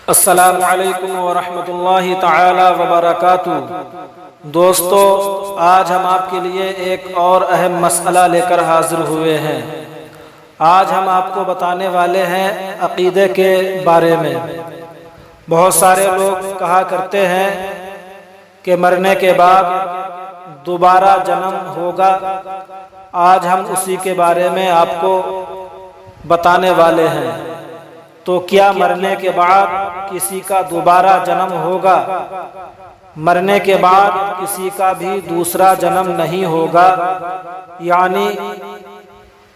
السلام علیکم ورحمۃ اللہ تعالی وبرکاتہ۔ دوستو، آج ہم آپ کے لیے ایک اور اہم مسئلہ لے کر حاضر ہوئے ہیں۔ آج ہم آپ کو بتانے والے ہیں عقیدے کے بارے میں۔ بہت سارے لوگ کہا کرتے ہیں کہ مرنے کے بعد دوبارہ جنم ہوگا۔ آج ہم اسی کے بارے میں آپ کو بتانے والے ہیں۔ تو کیا مرنے کے بعد کسی کا دوبارہ جنم ہوگا؟ مرنے کے بعد کسی کا بھی دوسرا جنم نہیں ہوگا، یعنی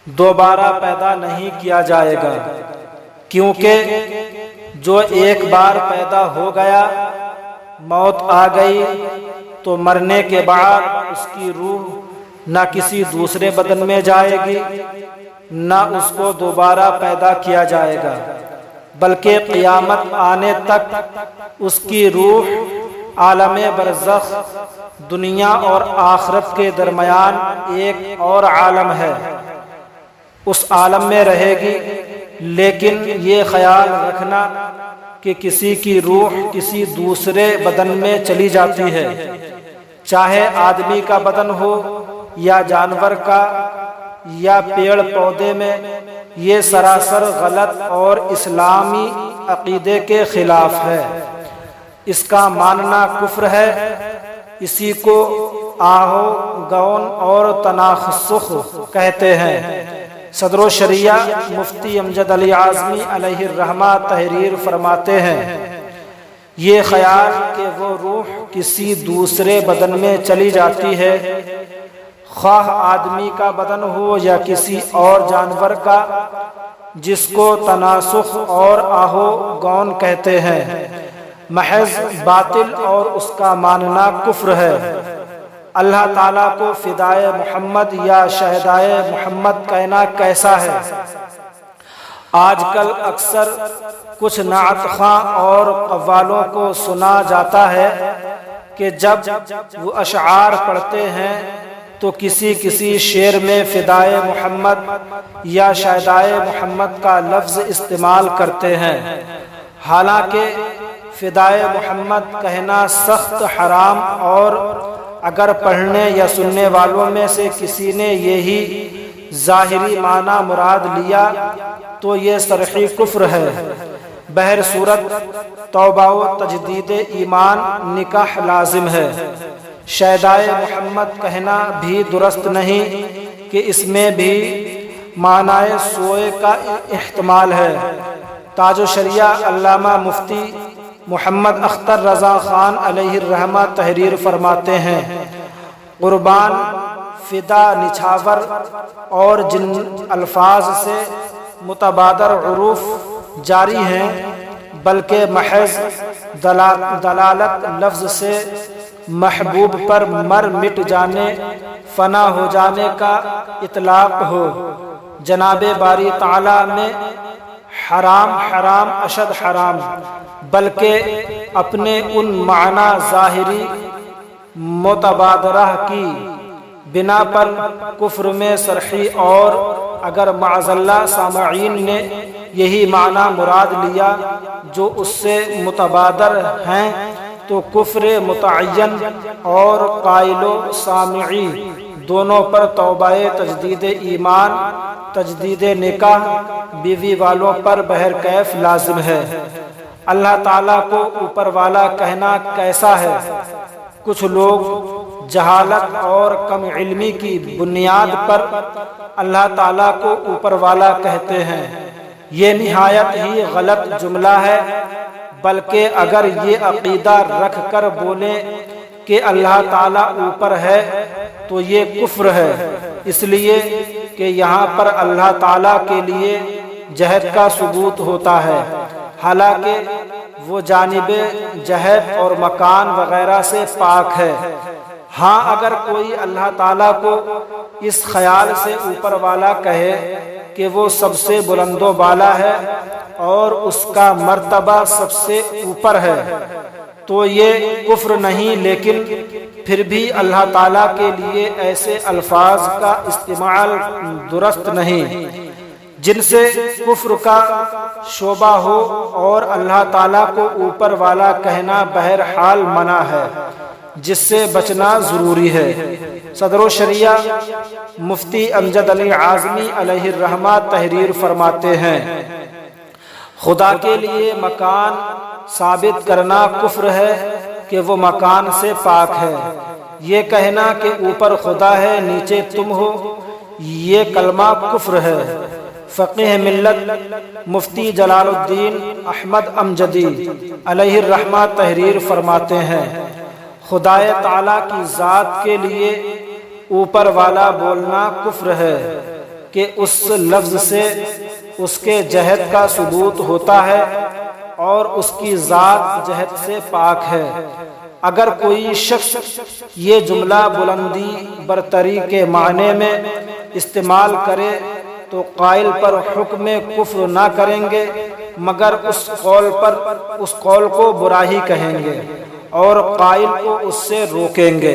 دوبارہ پیدا نہیں کیا جائے گا، کیونکہ جو ایک بار پیدا ہو گیا، موت آ گئی، تو مرنے کے بعد اس کی روح نہ کسی دوسرے بدن میں جائے گی، نہ اس کو دوبارہ پیدا کیا جائے گا، بلکہ قیامت آنے تک اس کی روح عالم برزخ، دنیا اور آخرت کے درمیان ایک اور عالم ہے، اس عالم میں رہے گی۔ لیکن یہ خیال رکھنا کہ کسی کی روح کسی دوسرے بدن میں چلی جاتی ہے، چاہے آدمی کا بدن ہو یا جانور کا یا پیڑ پودے میں، یہ سراسر غلط اور اسلامی عقیدے کے خلاف ہے۔ اس کا ماننا کفر ہے۔ اسی کو آہو گون اور تناسخ کہتے ہیں۔ صدر الشریعہ مفتی امجد علی اعظمی علیہ الرحمہ تحریر فرماتے ہیں، یہ خیال کہ وہ روح کسی دوسرے بدن میں چلی جاتی ہے، خواہ آدمی کا بدن ہو یا کسی اور جانور کا، جس کو تناسخ اور آہو گون کہتے ہیں، محض باطل اور اس کا ماننا کفر ہے۔ اللہ تعالیٰ کو فدائے محمد یا شہدائے محمد کہنا کیسا ہے؟ آج کل اکثر کچھ نعت خواں اور قوالوں کو سنا جاتا ہے کہ جب وہ اشعار پڑھتے ہیں تو کسی شعر میں فدائے محمد یا شہدائے محمد کا لفظ استعمال کرتے ہیں، حالانکہ فدائے محمد کہنا سخت حرام، اور اگر پڑھنے یا سننے والوں میں سے کسی نے یہی ظاہری معنی مراد لیا تو یہ صریح کفر ہے۔ بہر صورت توبہ و تجدید ایمان نکاح لازم ہے۔ شہدائے محمد کہنا بھی درست نہیں کہ اس میں بھی معنی سوئے کا احتمال ہے۔ تاج الشریعہ علامہ مفتی محمد اختر رضا خان علیہ الرحمہ تحریر فرماتے ہیں، قربان، فدا، نچھاور اور جن الفاظ سے متبادر عروف جاری ہیں، بلکہ محض دلالت لفظ سے محبوب پر مر مٹ جانے، فنا ہو جانے کا اطلاق ہو۔ جناب باری تعالیٰ نے حرام حرام اشد حرام، بلکہ اپنے ان معنی ظاہری متبادرہ کی بنا پر کفر میں صریح، اور اگر معاذ اللہ سامعین نے یہی معنی مراد لیا جو اس سے متبادر ہیں تو کفر متعین اور قائل و سامعی دونوں پر توبہ تجدید ایمان، تجدید نکاح، بیوی والوں پر بہرکیف لازم ہے۔ اللہ تعالیٰ کو اوپر والا کہنا کیسا ہے؟ کچھ لوگ جہالت اور کم علمی کی بنیاد پر اللہ تعالیٰ کو اوپر والا کہتے ہیں۔ یہ نہایت ہی غلط جملہ ہے، بلکہ اگر یہ عقیدہ رکھ کر بولیں کہ اللہ تعالیٰ اوپر ہے تو یہ کفر ہے، اس لیے کہ یہاں پر اللہ تعالیٰ کے لیے جہد کا ثبوت ہوتا ہے، حالانکہ وہ جانب جہد اور مکان وغیرہ سے پاک ہے۔ ہاں، اگر کوئی اللہ تعالیٰ کو اس خیال سے اوپر والا کہے کہ وہ سب سے بلند و بالا ہے اور اس کا مرتبہ سب سے اوپر ہے تو یہ کفر نہیں، لیکن پھر بھی اللہ تعالیٰ کے لیے ایسے الفاظ کا استعمال درست نہیں۔ جن سے کفر کا شعبہ ہو اور اللہ تعالیٰ کو اوپر والا کہنا بہرحال منع ہے، جس سے بچنا ضروری ہے۔ صدر الشریعہ مفتی امجد علی اعظمی علیہ الرحمہ تحریر فرماتے ہیں، خدا کے لیے مکان ثابت کرنا کفر ہے کہ وہ مکان سے پاک ہے۔ یہ کہنا کہ اوپر خدا ہے نیچے تم ہو، یہ کلمہ کفر ہے۔ فقیہ ملت مفتی جلال الدین احمد امجدی علیہ الرحمہ تحریر فرماتے ہیں، خدائے تعالیٰ کی ذات کے لیے اوپر والا بولنا کفر ہے کہ اس لفظ سے اس کے جہد کا ثبوت ہوتا ہے اور اس کی ذات جہد سے پاک ہے۔ اگر کوئی شخص یہ جملہ بلندی برتری کے معنی میں استعمال کرے تو قائل پر حکم کفر نہ کریں گے، مگر اس قول کو برا ہی کہیں گے اور قائل کو اس سے روکیں گے۔